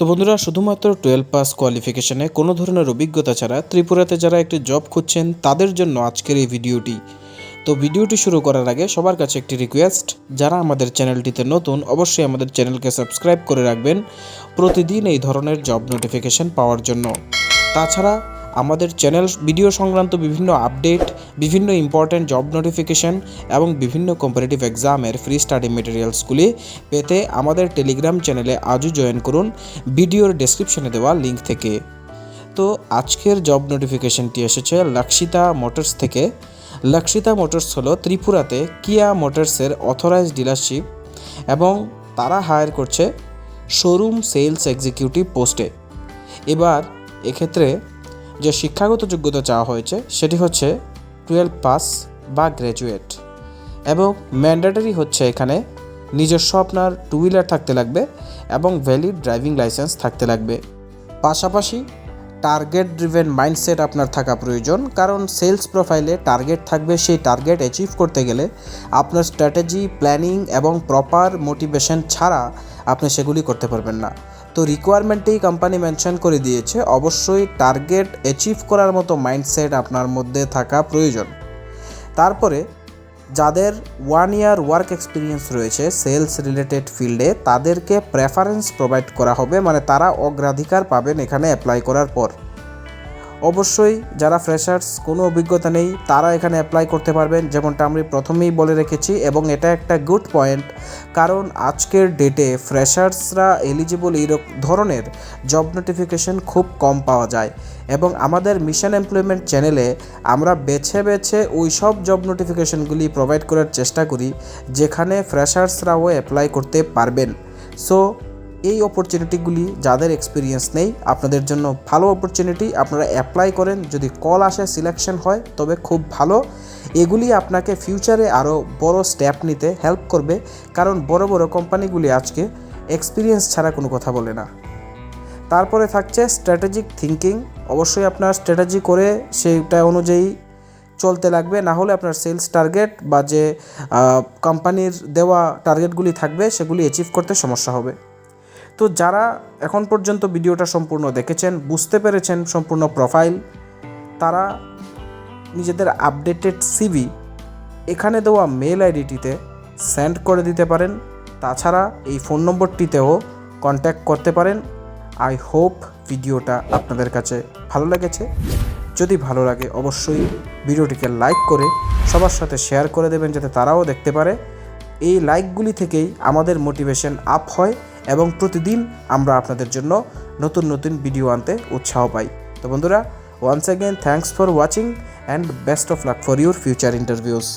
তো বন্ধুরা, শুধুমাত্র 12 পাস কোয়ালিফিকেশনে কোনো ধরনের অভিজ্ঞতা ছাড়া ত্রিপুরাতে যারা একটি জব খুঁজছেন তাদের জন্য আজকের এই ভিডিওটি। তো ভিডিওটি শুরু করার আগে সবার কাছে একটি রিকোয়েস্ট, যারা আমাদের চ্যানেলটিতে নতুন অবশ্যই আমাদের চ্যানেলকে সাবস্ক্রাইব করে রাখবেন প্রতিদিন এই ধরনের জব নোটিফিকেশন পাওয়ার জন্য। তাছাড়া আমাদের চ্যানেল ভিডিও সংক্রান্ত বিভিন্ন আপডেট, বিভিন্ন ইম্পর্ট্যান্ট জব নোটিফিকেশন এবং বিভিন্ন কম্পিটিটিভ এক্সামের ফ্রি স্টাডি মেটেরিয়ালসগুলি পেতে আমাদের টেলিগ্রাম চ্যানেলে আজও জয়েন করুন ভিডিওর ডেসক্রিপশনে দেওয়া লিঙ্ক থেকে। তো আজকের জব নোটিফিকেশনটি এসেছে লক্ষিতা মোটরস থেকে। লক্ষিতা মোটরস হলো ত্রিপুরাতে কিয়া মোটরসের অথরাইজড ডিলারশিপ এবং তারা হায়ার করছে শোরুম সেলস এক্সিকিউটিভ পোস্টে। এবার এক্ষেত্রে যে শিক্ষাগত যোগ্যতা চাওয়া হয়েছে সেটি হচ্ছে 12 পাস বা গ্র্যাজুয়েট, এবং ম্যান্ডেটরি হচ্ছে এখানে নিজস্ব আপনার 2 হুইলার থাকতে লাগবে এবং ভ্যালিড ড্রাইভিং লাইসেন্স থাকতে লাগবে। পাশাপাশি টার্গেট ড্রিভেন মাইন্ডসেট আপনার থাকা প্রয়োজন, কারণ সেলস প্রোফাইলে টার্গেট থাকবে। সেই টার্গেট অ্যাচিভ করতে গেলে আপনার স্ট্র্যাটেজি, প্ল্যানিং এবং প্রপার মোটিভেশন ছাড়া আপনি সেগুলি করতে পারবেন না। তো রিকোয়ারমেন্টেই কোম্পানি মেনশন করে দিয়েছে অবশ্যই টার্গেট অ্যাচিভ করার মতো মাইন্ডসেট আপনার মধ্যে থাকা প্রয়োজন। তারপরে যাদের 1 ইয়ার ওয়ার্ক এক্সপিরিয়েন্স রয়েছে সেলস রিলেটেড ফিল্ডে তাদেরকে প্রেফারেন্স প্রোভাইড করা হবে, মানে তারা অগ্রাধিকার পাবেন এখানে অ্যাপ্লাই করার পর। অবশ্যই যারা ফ্রেশার্স, কোনো অভিজ্ঞতা নেই, তারা এখানে অ্যাপ্লাই করতে পারবেন, যেমনটা আমি প্রথমেই বলে রেখেছি। এবং এটা একটা গুড পয়েন্ট, কারণ আজকের ডেটে ফ্রেশার্সরা এলিজিবল এই ধরনের জব নোটিফিকেশন খুব কম পাওয়া যায়। এবং আমাদের মিশন এমপ্লয়মেন্ট চ্যানেলে আমরা বেছে বেছে ওই সব জব নোটিফিকেশনগুলি প্রোভাইড করার চেষ্টা করি যেখানে ফ্রেশার্সরাও অ্যাপ্লাই করতে পারবেন। সো এই অপরচুনিটিগুলি যাদের এক্সপিরিয়েন্স নেই আপনাদের জন্য ভালো অপরচুনিটি, আপনারা অ্যাপ্লাই করেন। যদি কল আসে, সিলেকশন হয়, তবে খুব ভালো। এগুলি আপনাকে ফিউচারে আরও বড় স্টেপ নিতে হেল্প করবে, কারণ বড় বড় কোম্পানিগুলি আজকে এক্সপিরিয়েন্স ছাড়া কোনো কথা বলে না। তারপরে থাকছে স্ট্র্যাটেজিক থিঙ্কিং। অবশ্যই আপনার স্ট্র্যাটেজি করে সেইটা অনুযায়ী চলতে লাগবে, না হলে আপনার সেলস টার্গেট বা যে কোম্পানির দেওয়া টার্গেটগুলি থাকবে সেগুলি অ্যাচিভ করতে সমস্যা হবে। তো যারা এখন পর্যন্ত ভিডিওটা সম্পূর্ণ দেখেছেন, বুঝতে পেরেছেন সম্পূর্ণ প্রোফাইল, তারা নিজেদের আপডেটেড সিভি এখানে দেওয়া মেল আইডিটিতে সেন্ড করে দিতে পারেন। তাছাড়া এই ফোন নম্বরটিতেও কন্ট্যাক্ট করতে পারেন। আই হোপ ভিডিওটা আপনাদের কাছে ভালো লেগেছে। যদি ভালো লাগে অবশ্যই ভিডিওটিকে লাইক করে সবার সাথে শেয়ার করে দেবেন, যাতে তারাও দেখতে পারে। এই লাইকগুলি থেকেই আমাদের মোটিভেশন আপ হয় এবং প্রতিদিন আমরা আপনাদের জন্য নতুন নতুন ভিডিও আনতে উৎসাহ পাই। তো বন্ধুরা, once again thanks for watching and best of luck for your future interviews.